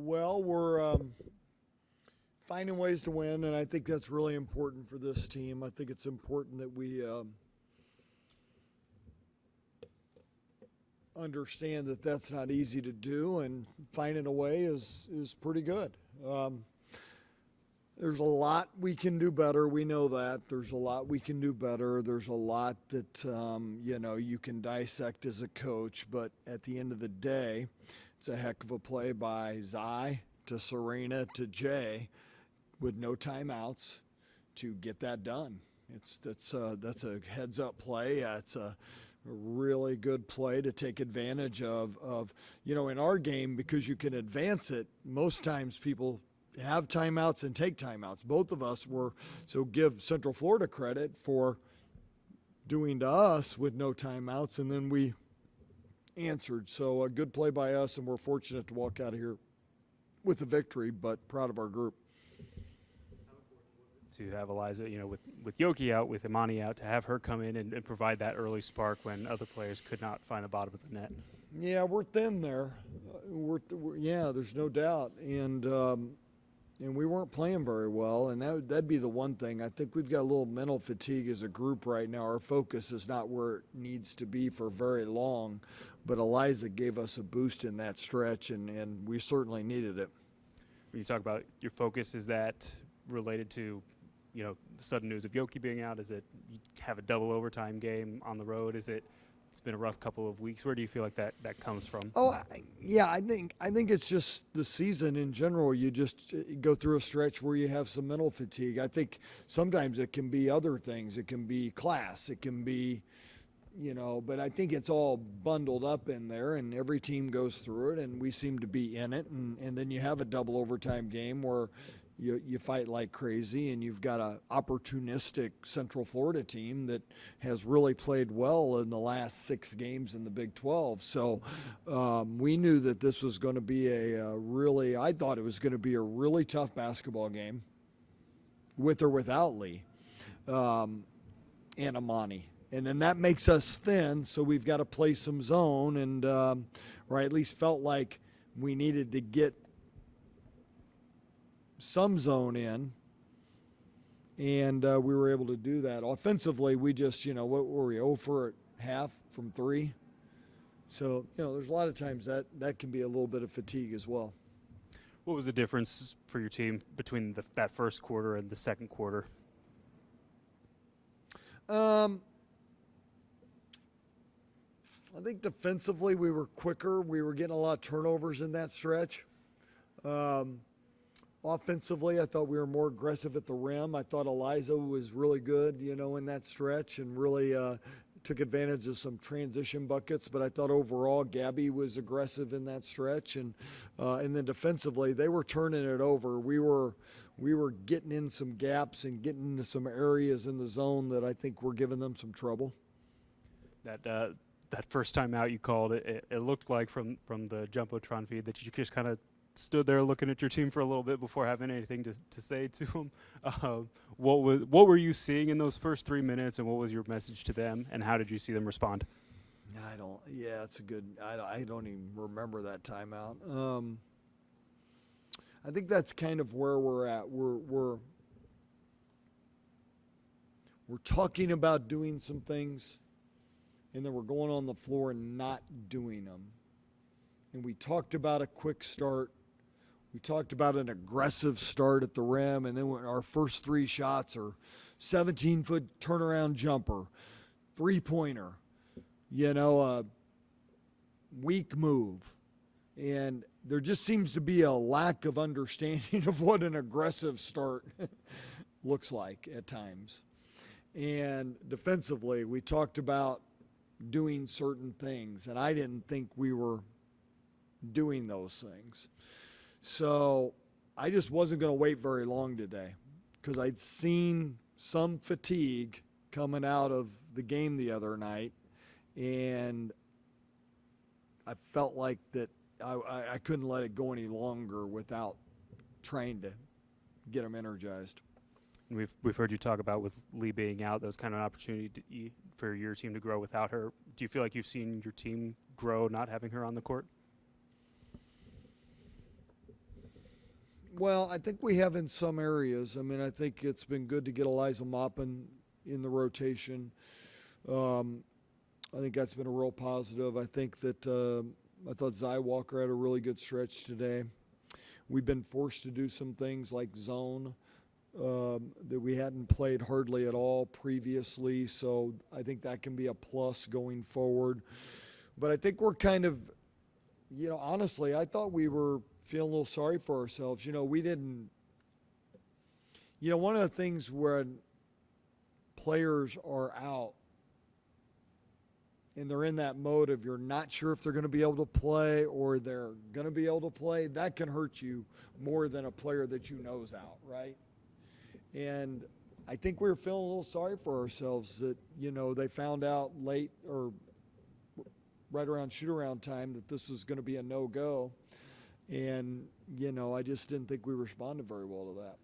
Well, we're finding ways to win, and I think that's really important for this team. I think it's important that we understand that that's not easy to do, and finding a way is pretty good. There's a lot we can do better. We know that. There's a lot we can do better. There's a lot that, you can dissect as a coach. But at the end of the day, it's a heck of a play by Zai to Serena to Jay with no timeouts to get that done. That's a heads-up play. It's a really good play to take advantage of, in our game, because you can advance it, most times people have timeouts and take timeouts. Both of us were, so give Central Florida credit for doing to us with no timeouts, and then we answered. So a good play by us, and we're fortunate to walk out of here with a victory, but proud of our group. To have Eliza, with Yoki out, with Imani out, to have her come in and provide that early spark when other players could not find the bottom of the net. Yeah, we're thin there. There's no doubt. And we weren't playing very well, and that'd be the one thing. I think we've got a little mental fatigue as a group right now. Our focus is not where it needs to be for very long, but Eliza gave us a boost in that stretch, and we certainly needed it. When you talk about your focus, is that related to, the sudden news of Yoki being out? Is it you have a double overtime game on the road? It's been a rough couple of weeks. Where do you feel like that comes from? I think it's just the season in general. You just go through a stretch where you have some mental fatigue. I think sometimes it can be other things. It can be class. It can be, but I think it's all bundled up in there, and every team goes through it, and we seem to be in it. And then you have a double overtime game where you fight like crazy, and you've got an opportunistic Central Florida team that has really played well in the last 6 games in the Big 12. So we knew that this was going to be I thought it was going to be a really tough basketball game, with or without Lee and Imani. And then that makes us thin, so we've got to play some zone, and or I at least felt like we needed to get some zone in, and we were able to do that. Offensively, we just, what were we, 0 for at half from 3? So, there's a lot of times that can be a little bit of fatigue as well. What was the difference for your team between that first quarter and the second quarter? I think defensively we were quicker. We were getting a lot of turnovers in that stretch. Offensively, I thought we were more aggressive at the rim. I thought Eliza was really good, in that stretch, and really took advantage of some transition buckets. But I thought overall Gabby was aggressive in that stretch, and then defensively they were turning it over. We were getting in some gaps and getting into some areas in the zone that I think were giving them some trouble. That first time out you called, it looked like from the Jumbotron feed that you just kind of stood there looking at your team for a little bit before having anything to say to them. What were you seeing in those first 3 minutes, and what was your message to them, and how did you see them respond? It's a good, I don't even remember that timeout. I think that's kind of where we're at. We're talking about doing some things, and then we're going on the floor and not doing them. And we talked about a quick start. We talked about an aggressive start at the rim, and then when our first 3 shots are 17-foot turnaround jumper, three-pointer, a weak move. And there just seems to be a lack of understanding of what an aggressive start looks like at times. And defensively, we talked about doing certain things, and I didn't think we were doing those things. So I just wasn't going to wait very long today, because I'd seen some fatigue coming out of the game the other night, and I felt like that I couldn't let it go any longer without trying to get them energized. And we've heard you talk about with Lee being out, that was kind of an opportunity for your team to grow without her. Do you feel like you've seen your team grow not having her on the court? Well, I think we have in some areas. I mean, I think it's been good to get Eliza Maupin in the rotation. Um, I think that's been a real positive. I think that I thought Zy Walker had a really good stretch today. We've been forced to do some things like zone that we hadn't played hardly at all previously. So I think that can be a plus going forward. But I think we're kind of, honestly, I thought we were feeling a little sorry for ourselves. We didn't, one of the things when players are out and they're in that mode of you're not sure if they're going to be able to play or they're going to be able to play, that can hurt you more than a player that you know's out, right? And I think we were feeling a little sorry for ourselves that, they found out late or right around shoot-around time that this was going to be a no-go. And, I just didn't think we responded very well to that.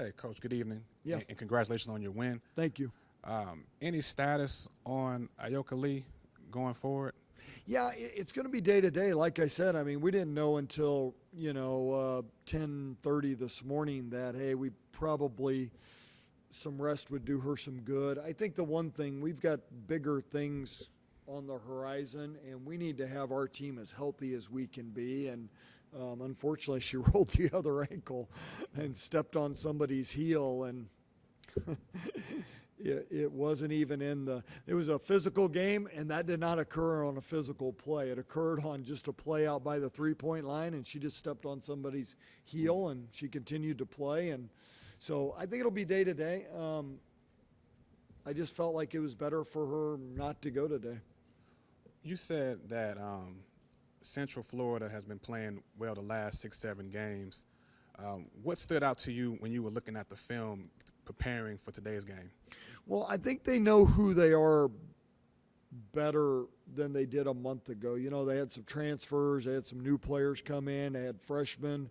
Hey, Coach, good evening. Yeah. And congratulations on your win. Thank you. Any status on Ayoka Lee going forward? Yeah, it's going to be day to day. Like I said, I mean, we didn't know until 10:30 this morning that we probably some rest would do her some good. I think the one thing, we've got bigger things on the horizon, and we need to have our team as healthy as we can be. And unfortunately, she rolled the other ankle and stepped on somebody's heel, and it wasn't even it was a physical game, and that did not occur on a physical play. It occurred on just a play out by the three-point line, and she just stepped on somebody's heel, and she continued to play. And so I think it'll be day to day. I just felt like it was better for her not to go today. You said that Central Florida has been playing well the last 6-7 games. What stood out to you when you were looking at the film preparing for today's game? Well, I think they know who they are better than they did a month ago. They had some transfers. They had some new players come in. They had freshmen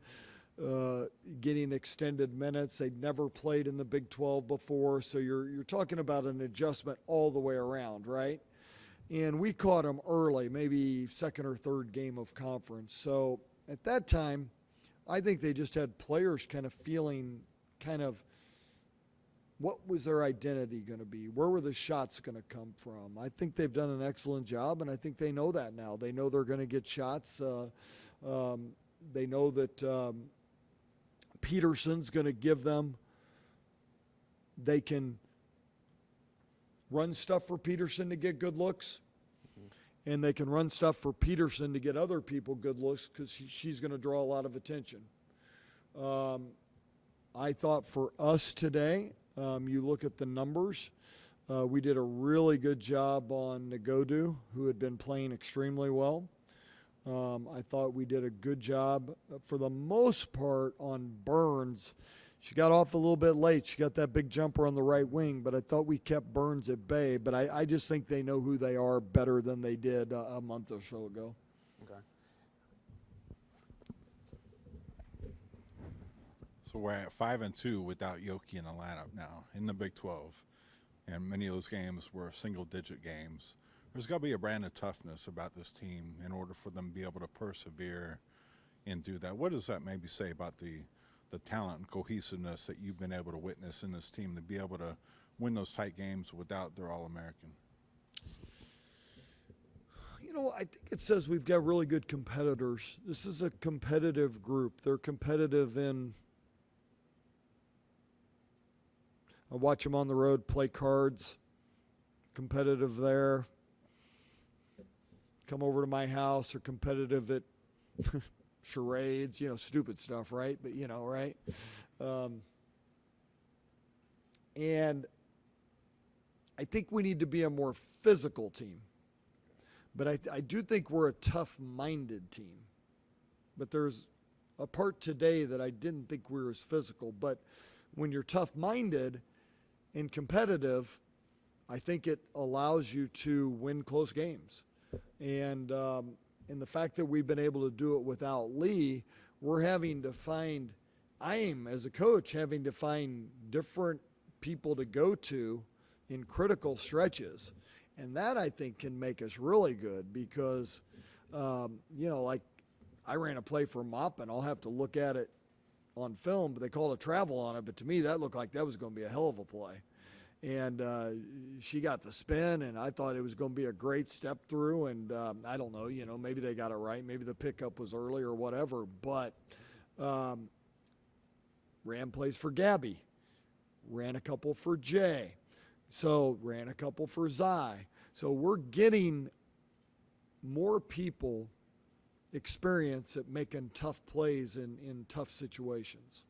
getting extended minutes. They'd never played in the Big 12 before. So you're talking about an adjustment all the way around, right? And we caught them early, maybe second or third game of conference. So at that time, I think they just had players kind of feeling what was their identity going to be? Where were the shots going to come from? I think they've done an excellent job, and I think they know that now. They know they're going to get shots. They know that Peterson's going to give them. They can run stuff for Peterson to get good looks, and they can run stuff for Peterson to get other people good looks because she's going to draw a lot of attention. I thought for us today, you look at the numbers, we did a really good job on Nagodu, who had been playing extremely well. I thought we did a good job, for the most part, on Burns. She got off a little bit late. She got that big jumper on the right wing, but I thought we kept Burns at bay. But I just think they know who they are better than they did a month or so ago. Okay. So we're at 5-2 without Yoki in the lineup now in the Big 12. And many of those games were single-digit games. There's got to be a brand of toughness about this team in order for them to be able to persevere and do that. What does that maybe say about the talent and cohesiveness that you've been able to witness in this team to be able to win those tight games without their All-American? I think it says we've got really good competitors. This is a competitive group. They're competitive in – I watch them on the road play cards, competitive there. Come over to my house, are competitive at charades, stupid stuff, right? But, right? And I think we need to be a more physical team. But I do think we're a tough-minded team. But there's a part today that I didn't think we were as physical. But when you're tough-minded and competitive, I think it allows you to win close games. And the fact that we've been able to do it without Lee, we're having to find – I am, as a coach, having to find different people to go to in critical stretches. And that, I think, can make us really good because, like I ran a play for Mop, and I'll have to look at it on film, but they called a travel on it. But to me, that looked like that was going to be a hell of a play. And she got the spin, and I thought it was going to be a great step through. And I don't know, maybe they got it right. Maybe the pickup was early or whatever. But ran plays for Gabby, ran a couple for Jay, so ran a couple for Zai. So we're getting more people experience at making tough plays in tough situations.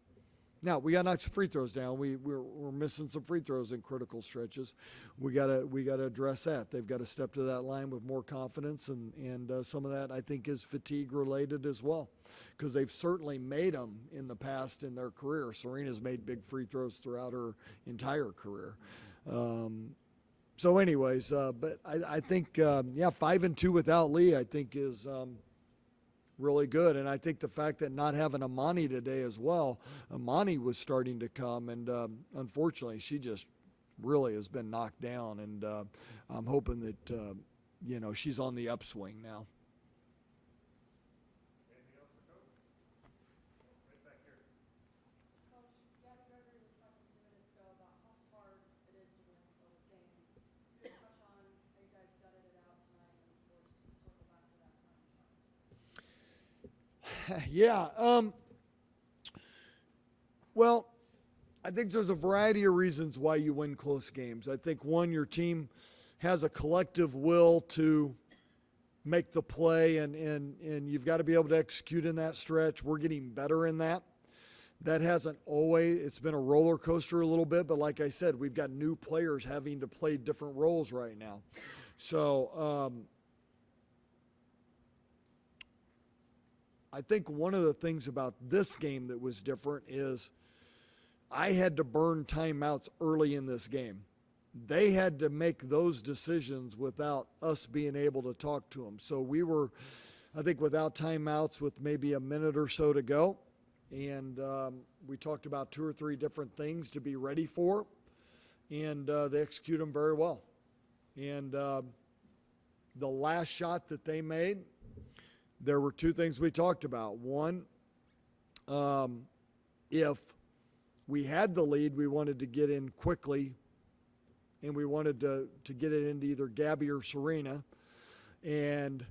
Now we got to knock some free throws down. We're missing some free throws in critical stretches. We gotta address that. They've got to step to that line with more confidence, and some of that I think is fatigue related as well, because they've certainly made them in the past in their career. Serena's made big free throws throughout her entire career. So anyways, but I think 5-2 without Lee I think is really good. And I think the fact that not having Amani today as well, Amani was starting to come, and unfortunately she just really has been knocked down, and I'm hoping that she's on the upswing now. Yeah. Well, I think there's a variety of reasons why you win close games. I think, one, your team has a collective will to make the play, and you've got to be able to execute in that stretch. We're getting better in that. That hasn't always, it's been a roller coaster a little bit, but like I said, we've got new players having to play different roles right now. So, I think one of the things about this game that was different is I had to burn timeouts early in this game. They had to make those decisions without us being able to talk to them. So we were, I think, without timeouts with maybe a minute or so to go. And we talked about 2 or 3 different things to be ready for. And they execute them very well. And the last shot that they made, there were 2 things we talked about. One, if we had the lead, we wanted to get in quickly, and we wanted to get it into either Gabby or Serena. And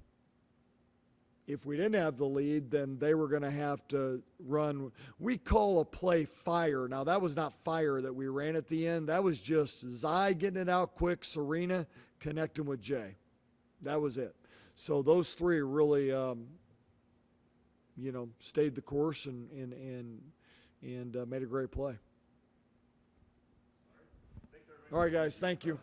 if we didn't have the lead, then they were going to have to run. We call a play fire. Now, that was not fire that we ran at the end. That was just Zai getting it out quick, Serena connecting with Jay. That was it. So those 3 really, stayed the course and made a great play. All right, guys, thank you.